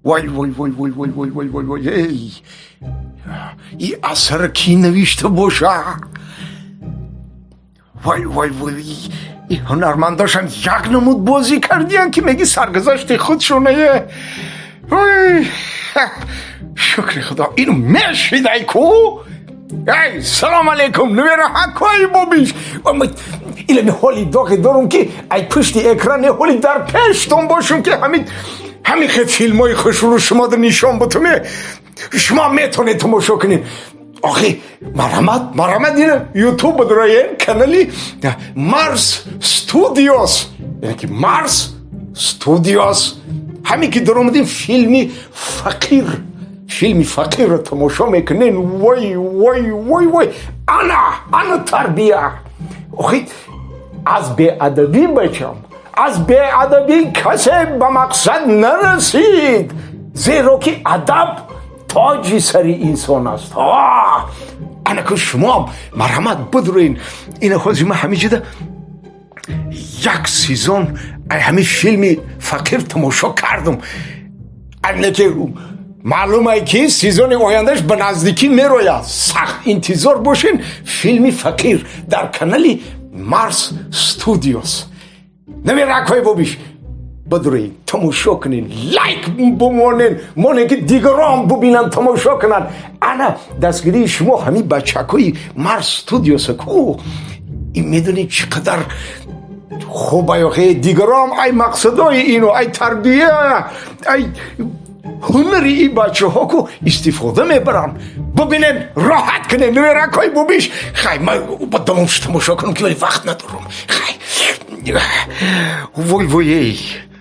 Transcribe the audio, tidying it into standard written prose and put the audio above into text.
وای وای وای وای وای وای وای وای وای ای این اثر کی نوشته باشه؟ وای وای وای این هنرمنداشان یک نمود بازی کردین که میگی سرگذشت خودشونه. وای شکر خدا اینو میشید ای کو. ای سلام علیکم نمیره حکای بابیش اینه حالی داغی دارم که ای پشت اکران حالی در پشتم باشم که همین خیلی فیلم های خوش رو شما در نشان بتونه شما میتونید تماشا کنید. آخی مرحمت اینه یوتیوب داره کانالی مارس استودیوس، یعنی که مارس استودیوس همین که در اومدیم فیلمی فقیر رو تماشا میکنین. وای وای وای وای انا تربیه. آخی از بی ادبی بچم، از بی ادبی کسی به مقصد نرسید، زیرا که ادب تاج سر انسان است. انا که شما مرحمت بدرین این خوزی من همیشه ده یک سیزن همین فیلمی فقیر تماشا کردم. انا که معلومه که سیزن آیندهش به نزدیکی میروید، سخت انتظار باشین. فیلمی فقیر در کانالی مارس استودیوس. نمیره اکوی بابیش بدروین تماشا کنین، لایک بمونین، مونه که دیگران ببینن تماشا کنن. انا دستگیری شما همین بچکوی مارس استودیوس کو این میدونی چقدر خوبه یا خیلی دیگران ای مقصدای اینو ای تربیه ای هنری این بچه ها کو استفاده میبرن. ببینین راحت کنین نمیره کای ببیش. خیلی من با دموش تماشا کنم که وقت ندارم. خیلی وای وای